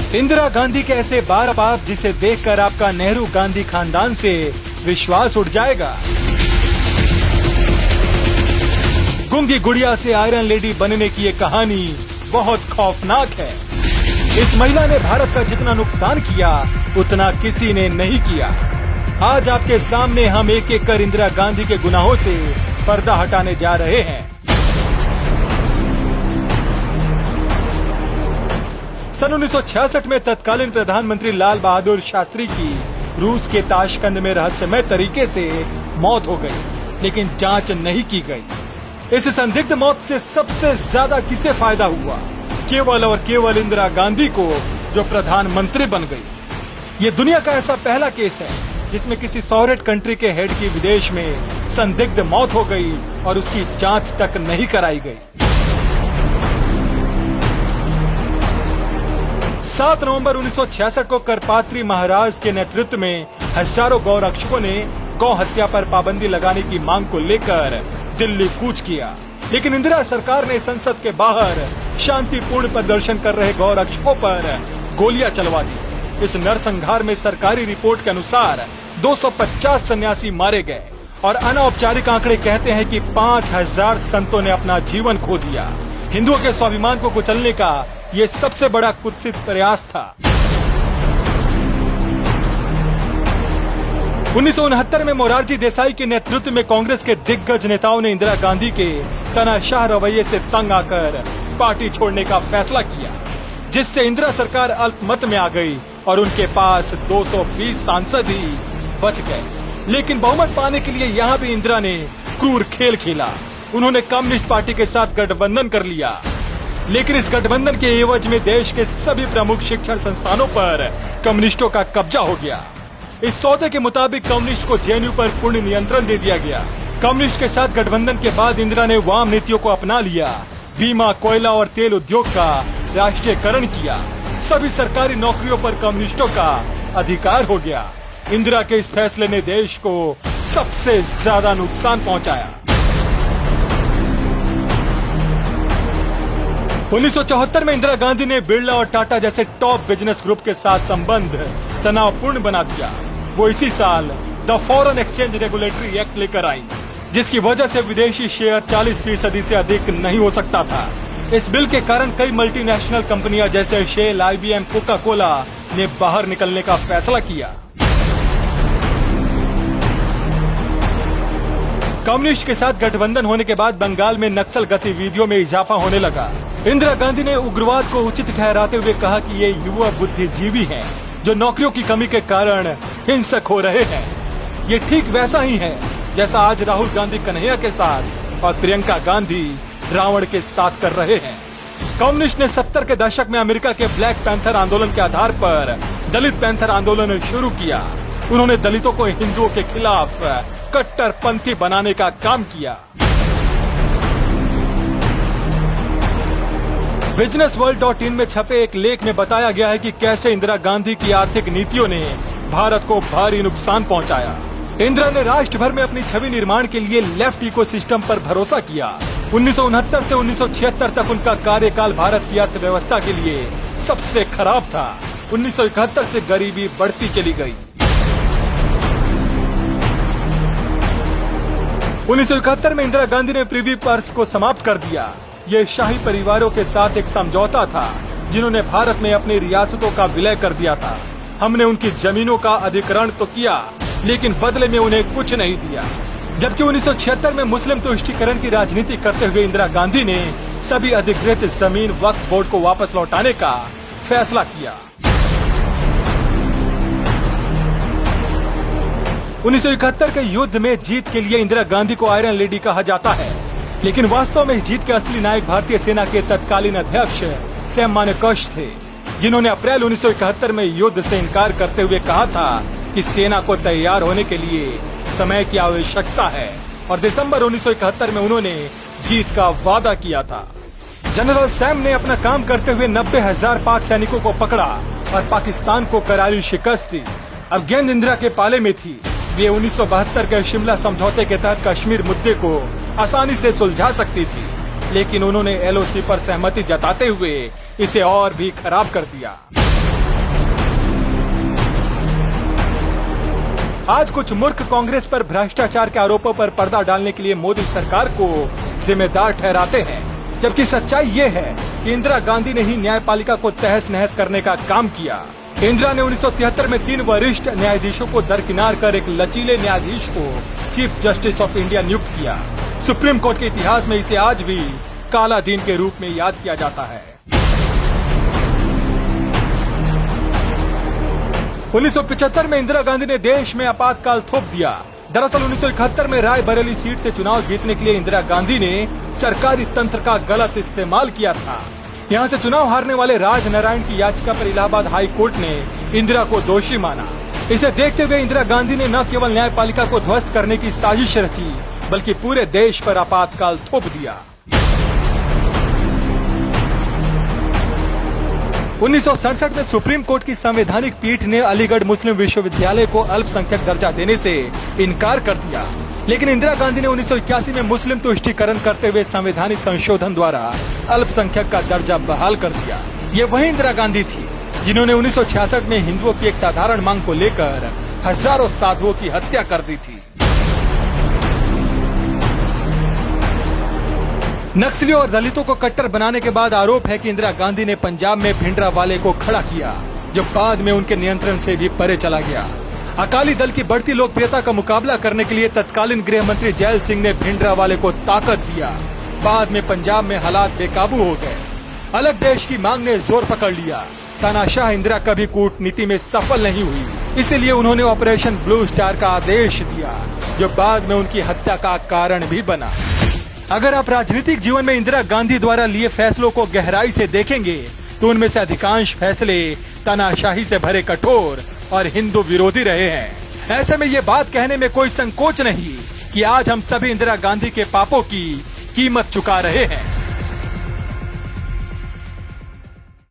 इंदिरा गांधी के ऐसे बार बाप जिसे देखकर आपका नेहरू गांधी खानदान से विश्वास उठ जाएगा। गूंगी गुड़िया से आयरन लेडी बनने की ये कहानी बहुत खौफनाक है। इस महिला ने भारत का जितना नुकसान किया उतना किसी ने नहीं किया। आज आपके सामने हम एक एक कर इंदिरा गांधी के गुनाहों से पर्दा हटाने जा रहे हैं। सन 1966 में तत्कालीन प्रधानमंत्री लाल बहादुर शास्त्री की रूस के ताशकंद में रहस्यमय तरीके से मौत हो गई, लेकिन जांच नहीं की गई। इस संदिग्ध मौत से सबसे ज्यादा किसे फायदा हुआ? केवल और केवल इंदिरा गांधी को, जो प्रधानमंत्री बन गई। ये दुनिया का ऐसा पहला केस है जिसमें किसी सॉवरेन कंट्री के हेड की विदेश में संदिग्ध मौत हो गई और उसकी जांच तक नहीं कराई गई। 7 नवंबर 1966 को करपात्री महाराज के नेतृत्व में हजारों गौ रक्षकों ने गौ हत्या पर पाबंदी लगाने की मांग को लेकर दिल्ली कूच किया, लेकिन इंदिरा सरकार ने संसद के बाहर शांतिपूर्ण प्रदर्शन कर रहे गौ रक्षकों पर गोलियां चलवा दी। इस नरसंहार में सरकारी रिपोर्ट के अनुसार 250 सन्यासी मारे गए और अनौपचारिक आंकड़े कहते हैं कि 5000 संतों ने अपना जीवन खो दिया। हिंदुओं के स्वाभिमान को कुचलने का ये सबसे बड़ा कुत्सित प्रयास था। 1969 में मोरारजी देसाई के नेतृत्व में कांग्रेस के दिग्गज नेताओं ने इंदिरा गांधी के तनाशाह रवैये से तंग आकर पार्टी छोड़ने का फैसला किया, जिससे इंदिरा सरकार अल्पमत में आ गई और उनके पास 220 सांसद ही बच गए। लेकिन बहुमत पाने के लिए यहाँ भी इंदिरा ने क्रूर खेल खेला। उन्होंने कम्युनिस्ट पार्टी के साथ गठबंधन कर लिया, लेकिन इस गठबंधन के एवज में देश के सभी प्रमुख शिक्षण संस्थानों पर कम्युनिस्टों का कब्जा हो गया। इस सौदे के मुताबिक कम्युनिस्ट को जेएनयू पर पूर्ण नियंत्रण दे दिया गया। कम्युनिस्ट के साथ गठबंधन के बाद इंदिरा ने वाम नीतियों को अपना लिया। बीमा, कोयला और तेल उद्योग का राष्ट्रीयकरण किया। सभी सरकारी नौकरियों पर कम्युनिस्टों का अधिकार हो गया। इंदिरा के इस फैसले ने देश को सबसे ज्यादा नुकसान पहुंचाया। 1974 में इंदिरा गांधी ने बिरला और टाटा जैसे टॉप बिजनेस ग्रुप के साथ संबंध तनावपूर्ण बना दिया। वो इसी साल the foreign exchange regulatory act लेकर आई, जिसकी वजह से विदेशी शेयर 40% से अधिक नहीं हो सकता था। इस बिल के कारण कई मल्टीनेशनल कंपनियां जैसे शेल, IBM, कोका कोला ने बाहर निकलने का फैसला किया। कम्युनिस्ट के साथ गठबंधन होने के बाद बंगाल में नक्सल गतिविधियों में इजाफा होने लगा। इंदिरा गांधी ने उग्रवाद को उचित ठहराते हुए कहा कि ये युवा बुद्धिजीवी हैं, जो नौकरियों की कमी के कारण हिंसक हो रहे हैं। ये ठीक वैसा ही है जैसा आज राहुल गांधी कन्हैया के साथ और प्रियंका गांधी रावण के साथ कर रहे हैं। कम्युनिस्ट ने 70 के दशक में अमेरिका के ब्लैक पैंथर आंदोलन के आधार पर दलित पैंथर आंदोलन शुरू किया। उन्होंने दलितों को हिंदुओं के खिलाफ कट्टरपंथी बनाने का काम किया। businessworld.in में छपे एक लेख में बताया गया है कि कैसे इंदिरा गांधी की आर्थिक नीतियों ने भारत को भारी नुकसान पहुंचाया। इंदिरा ने राष्ट्र भर में अपनी छवि निर्माण के लिए लेफ्ट इकोसिस्टम पर भरोसा किया। 1969 से 1976 तक उनका कार्यकाल भारत की अर्थव्यवस्था के लिए सबसे खराब था। 1971 से गरीबी बढ़ती चली गई। 1971 में इंदिरा गांधी ने प्रिवी पर्स को समाप्त कर दिया। ये शाही परिवारों के साथ एक समझौता था, जिन्होंने भारत में अपनी रियासतों का विलय कर दिया था। हमने उनकी जमीनों का अधिग्रहण तो किया, लेकिन बदले में उन्हें कुछ नहीं दिया। जबकि 1976 में मुस्लिम तुष्टीकरण की राजनीति करते हुए इंदिरा गांधी ने सभी अधिकृत जमीन वक्फ बोर्ड को वापस लौटाने का फैसला किया। 1971 के युद्ध में जीत के लिए इंदिरा गांधी को आयरन लेडी कहा जाता है, लेकिन वास्तव में इस जीत के असली नायक भारतीय सेना के तत्कालीन अध्यक्ष सैम मानेकशॉ थे, जिन्होंने अप्रैल 1971 में युद्ध से इनकार करते हुए कहा था कि सेना को तैयार होने के लिए समय की आवश्यकता है, और दिसंबर 1971 में उन्होंने जीत का वादा किया था। जनरल सैम ने अपना काम करते हुए 90,000 पाक सैनिकों को पकड़ा और पाकिस्तान को करारी शिकस्त दी। अब गेंद इंदिरा के पाले में थी। वे 1972 के शिमला समझौते के तहत कश्मीर मुद्दे को आसानी से सुलझा सकती थी, लेकिन उन्होंने LOC पर सहमति जताते हुए इसे और भी खराब कर दिया। आज कुछ मूर्ख कांग्रेस पर भ्रष्टाचार के आरोपों पर पर्दा डालने के लिए मोदी सरकार को जिम्मेदार ठहराते हैं, जबकि सच्चाई ये है कि इंदिरा गांधी ने ही न्यायपालिका को तहस नहस करने का काम किया। इंदिरा ने 1973 में 3 वरिष्ठ न्यायाधीशों को दरकिनार कर एक लचीले न्यायाधीश को चीफ जस्टिस ऑफ इंडिया नियुक्त किया। सुप्रीम कोर्ट के इतिहास में इसे आज भी काला दिन के रूप में याद किया जाता है। 1975 में इंदिरा गांधी ने देश में आपातकाल थोप दिया। दरअसल 1971 में रायबरेली सीट से चुनाव जीतने के लिए इंदिरा गांधी ने सरकारी तंत्र का गलत इस्तेमाल किया था। यहां से चुनाव हारने वाले राज नारायण की याचिका पर इलाहाबाद हाई कोर्ट ने इंदिरा को दोषी माना। इसे देखते हुए इंदिरा गांधी ने न केवल न्यायपालिका को ध्वस्त करने की साजिश रची, बल्कि पूरे देश पर आपातकाल थोप दिया। 1967 में सुप्रीम कोर्ट की संवैधानिक पीठ ने अलीगढ़ मुस्लिम विश्वविद्यालय को अल्पसंख्यक दर्जा देने से इनकार कर दिया, लेकिन इंदिरा गांधी ने 1981 में मुस्लिम तुष्टीकरण करते हुए संवैधानिक संशोधन द्वारा अल्पसंख्यक का दर्जा बहाल कर दिया। ये वही इंदिरा गांधी थी जिन्होंने 1966 में हिंदुओं की एक साधारण मांग को लेकर हजारों साधुओं की हत्या कर दी थी। नक्सलियों और दलितों को कट्टर बनाने के बाद आरोप है कि इंदिरा गांधी ने पंजाब में भिंडरावाले को खड़ा किया, जो बाद में उनके नियंत्रण से भी परे चला गया। अकाली दल की बढ़ती लोकप्रियता का मुकाबला करने के लिए तत्कालीन गृह मंत्री जैल सिंह ने भिंडरावाले को ताकत दिया। बाद में पंजाब में हालात बेकाबू हो गए। अलग देश की मांग ने जोर पकड़ लिया। तानाशाह इंदिरा कभी कूटनीति में सफल नहीं हुई, इसीलिए उन्होंने ऑपरेशन ब्लू स्टार का आदेश दिया, जो बाद में उनकी हत्या का कारण भी बना। अगर आप राजनीतिक जीवन में इंदिरा गांधी द्वारा लिए फैसलों को गहराई से देखेंगे तो उनमें से अधिकांश फैसले तानाशाही से भरे कठोर और हिंदू विरोधी रहे हैं। ऐसे में ये बात कहने में कोई संकोच नहीं कि आज हम सभी इंदिरा गांधी के पापों की कीमत चुका रहे हैं।